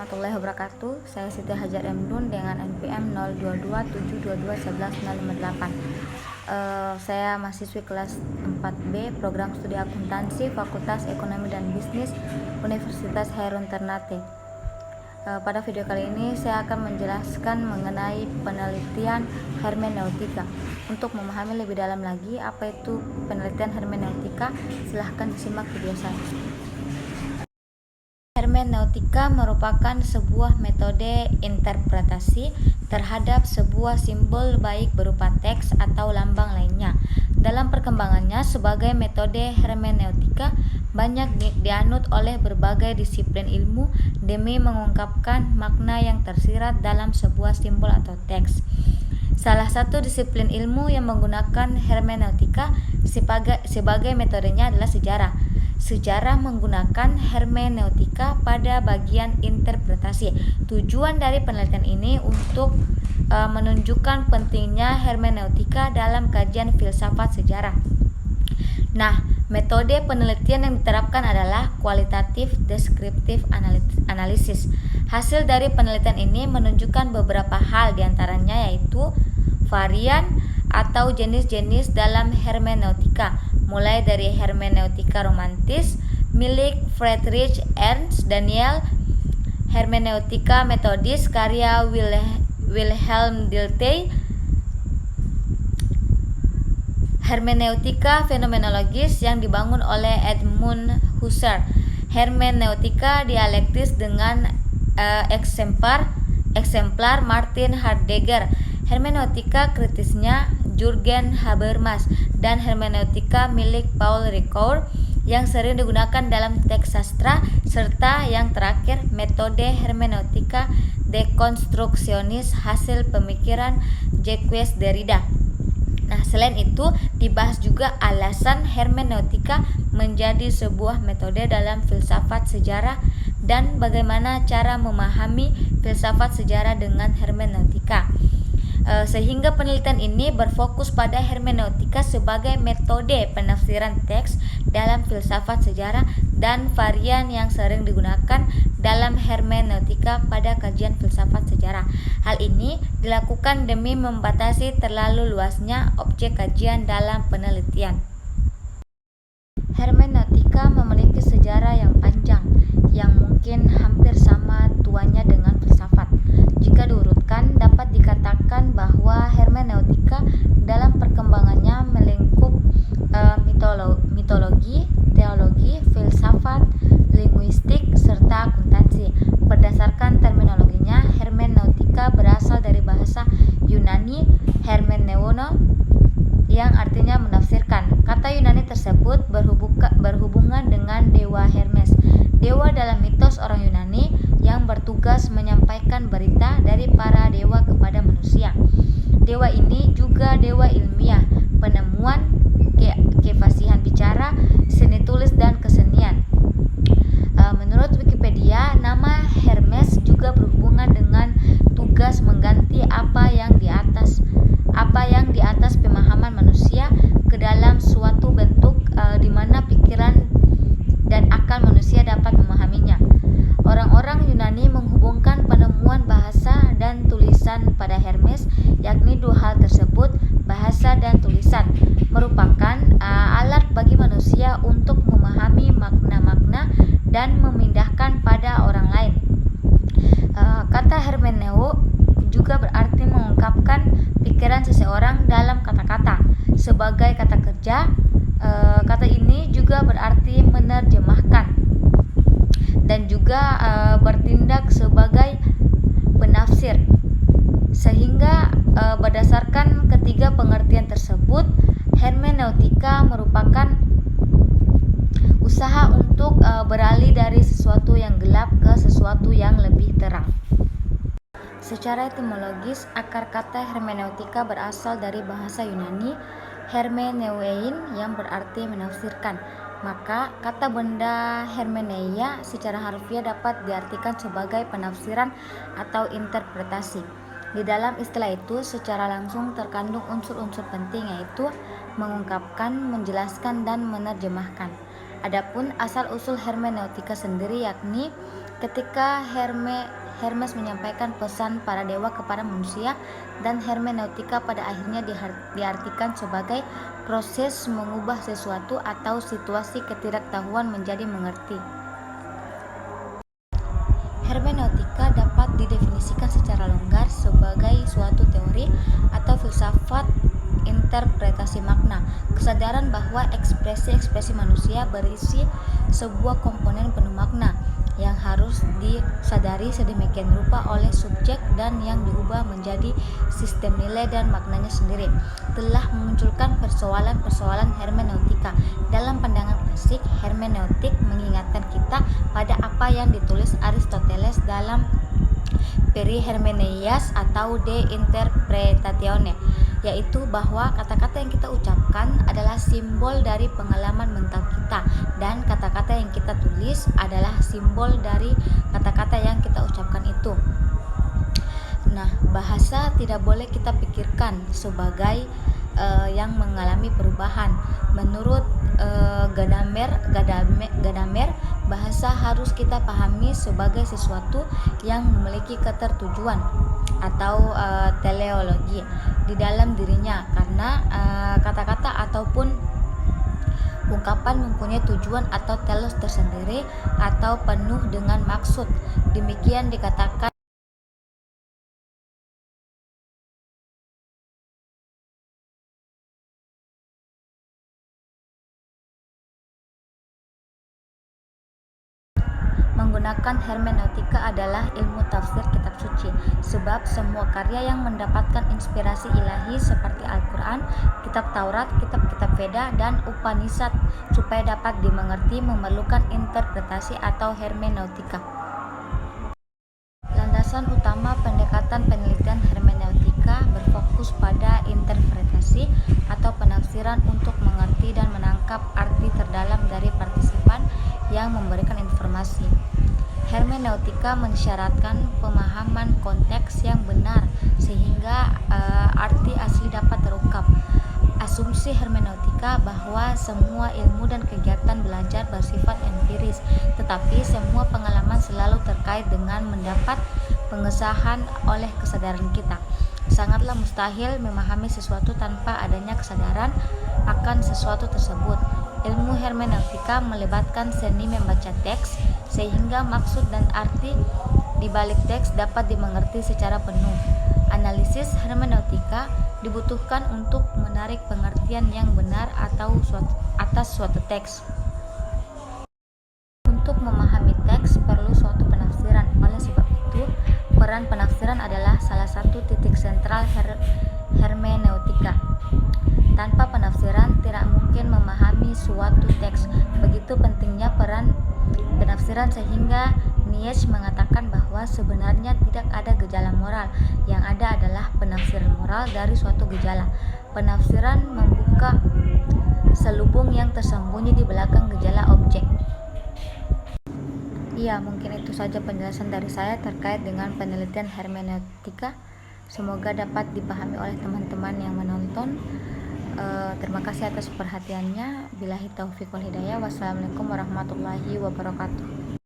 warahmatullahi wabarakatuh. Saya Siti Hajar Emdun dengan NPM 0227221158. Saya mahasiswi kelas 4B Program Studi Akuntansi Fakultas Ekonomi dan Bisnis Universitas Hairun Ternate. Pada video kali ini saya akan menjelaskan mengenai penelitian hermeneutika. Untuk memahami lebih dalam lagi apa itu penelitian hermeneutika, silahkan disimak video saya. Hermeneutika merupakan sebuah metode interpretasi terhadap sebuah simbol baik berupa teks atau lambang lainnya. Dalam perkembangannya sebagai metode hermeneutika banyak dianut oleh berbagai disiplin ilmu demi mengungkapkan makna yang tersirat dalam sebuah simbol atau teks. Salah satu disiplin ilmu yang menggunakan hermeneutika sebagai metodenya adalah sejarah. Sejarah menggunakan hermeneutika pada bagian interpretasi. Tujuan dari penelitian ini untuk menunjukkan pentingnya hermeneutika dalam kajian filsafat sejarah. Nah, metode penelitian yang diterapkan adalah kualitatif deskriptif analisis. Hasil dari penelitian ini menunjukkan beberapa hal, diantaranya yaitu varian atau jenis-jenis dalam hermeneutika, mulai dari hermeneutika romantis milik Friedrich Ernst Daniel, hermeneutika metodis karya Wilhelm Dilthey, hermeneutika fenomenologis yang dibangun oleh Edmund Husserl, hermeneutika dialektis dengan eksemplar Martin Heidegger, hermeneutika kritisnya Jürgen Habermas, dan hermeneutika milik Paul Ricoeur yang sering digunakan dalam teks sastra, serta yang terakhir metode hermeneutika dekonstruksionis hasil pemikiran Jacques Derrida. Nah, selain itu dibahas juga alasan hermeneutika menjadi sebuah metode dalam filsafat sejarah dan bagaimana cara memahami filsafat sejarah dengan hermeneutika. Sehingga penelitian ini berfokus pada hermeneutika sebagai metode penafsiran teks dalam filsafat sejarah dan varian yang sering digunakan dalam hermeneutika pada kajian filsafat sejarah. Hal ini dilakukan demi membatasi terlalu luasnya objek kajian dalam penelitian. Hermeneutika memiliki sejarah yang panjang yang mungkin hampir sama tuanya dengan filsafat. Jika diurutkan, dapat dikatakan bahwa hermeneutika dalam perkembangannya melingkup mitologi, teologi, filsafat, linguistik, serta akuntansi. Berdasarkan terminologinya, hermeneutika berasal dari bahasa Yunani hermeneuno yang artinya menafsirkan. Kata Yunani tersebut berhubungan dengan dewa Hermes, dewa dalam mitos orang Yunani yang bertugas menyampaikan berita dari para dewa kepada manusia. Dewa ini juga dewa ilmiah, penemuan, kefasihan bicara, seni tulis, dan kesenian. Menurut Wikipedia, nama Hermes juga berhubungan dengan tugas mengganti apa yang di atas pemahaman manusia ke dalam suatu bentuk di mana pikiran dan akal manusia dapat memahaminya. Orang-orang Yunani menghubungkan penemuan bahasa dan tulisan pada Hermes, yakni dua hal tersebut, bahasa dan tulisan, merupakan alat bagi manusia untuk memahami makna-makna dan memindahkan pada orang lain. Kata hermeneu juga berarti mengungkapkan pikiran seseorang dalam kata-kata. Sebagai kata kerja, kata ini juga berarti menerjemahkan dan juga bertindak sebagai penafsir. Sehingga berdasarkan ketiga pengertian tersebut, hermeneutika merupakan usaha untuk beralih dari sesuatu yang gelap ke sesuatu yang lebih terang. Secara etimologis, akar kata hermeneutika berasal dari bahasa Yunani hermeneuein yang berarti menafsirkan. Maka kata benda hermeneia secara harfiah dapat diartikan sebagai penafsiran atau interpretasi. Di dalam istilah itu secara langsung terkandung unsur-unsur penting, yaitu mengungkapkan, menjelaskan, dan menerjemahkan. Adapun asal-usul hermeneutika sendiri yakni ketika Hermes menyampaikan pesan para dewa kepada manusia, dan hermeneutika pada akhirnya diartikan sebagai proses mengubah sesuatu atau situasi ketidaktahuan menjadi mengerti. Hermeneutika dapat didefinisikan secara longgar sebagai suatu teori atau filsafat interpretasi makna, kesadaran bahwa ekspresi-ekspresi manusia berisi sebuah komponen penuh makna yang harus disadari sedemikian rupa oleh subjek dan yang diubah menjadi sistem nilai dan maknanya sendiri, telah memunculkan persoalan-persoalan hermeneutika. Dalam pandangan klasik, hermeneutik mengingatkan kita pada apa yang ditulis Aristoteles dalam Perihermeneias atau De Interpretatione, yaitu bahwa kata-kata yang kita ucapkan adalah simbol dari pengalaman mental kita, dan kata-kata yang kita tulis adalah simbol dari kata-kata yang kita ucapkan itu. Nah, bahasa tidak boleh kita pikirkan sebagai yang mengalami perubahan. Menurut Gadamer, bahasa harus kita pahami sebagai sesuatu yang memiliki ketertujuan atau teleologi di dalam dirinya, karena kata-kata ataupun ungkapan mempunyai tujuan atau telos tersendiri atau penuh dengan maksud. Demikian dikatakan menggunakan hermeneutika adalah ilmu tafsir kitab suci, sebab semua karya yang mendapatkan inspirasi ilahi seperti Al-Quran, kitab Taurat, kitab-kitab Veda, dan Upanishad supaya dapat dimengerti memerlukan interpretasi atau hermeneutika. Landasan utama pendekatan penelitian hermeneutika berfokus pada interpretasi atau penafsiran untuk mengerti dan menangkap arti terdalam dari partisipan yang memberikan informasi. Hermeneutika mensyaratkan pemahaman konteks yang benar sehingga arti asli dapat terungkap. Asumsi hermeneutika bahwa semua ilmu dan kegiatan belajar bersifat empiris, tetapi semua pengalaman selalu terkait dengan mendapat pengesahan oleh kesadaran kita. Sangatlah mustahil memahami sesuatu tanpa adanya kesadaran akan sesuatu tersebut. Ilmu hermeneutika melibatkan seni membaca teks sehingga maksud dan arti di balik teks dapat dimengerti secara penuh. Analisis hermeneutika dibutuhkan untuk menarik pengertian yang benar atas suatu teks. Untuk memahami teks perlu suatu penafsiran. Oleh sebab itu, peran penafsiran adalah salah satu titik sentral hermeneutika. Tanpa penafsiran tidak mungkin memahami suatu teks. Begitu pentingnya peran penafsiran sehingga Nietzsche mengatakan bahwa sebenarnya tidak ada gejala moral, yang ada adalah penafsiran moral dari suatu gejala. Penafsiran membuka selubung yang tersembunyi di belakang gejala objek. Ya, mungkin itu saja penjelasan dari saya terkait dengan penelitian hermeneutika. Semoga dapat dipahami oleh teman-teman yang menonton. Terima kasih atas perhatiannya. Billahi taufiq wal hidayah. Wassalamualaikum warahmatullahi wabarakatuh.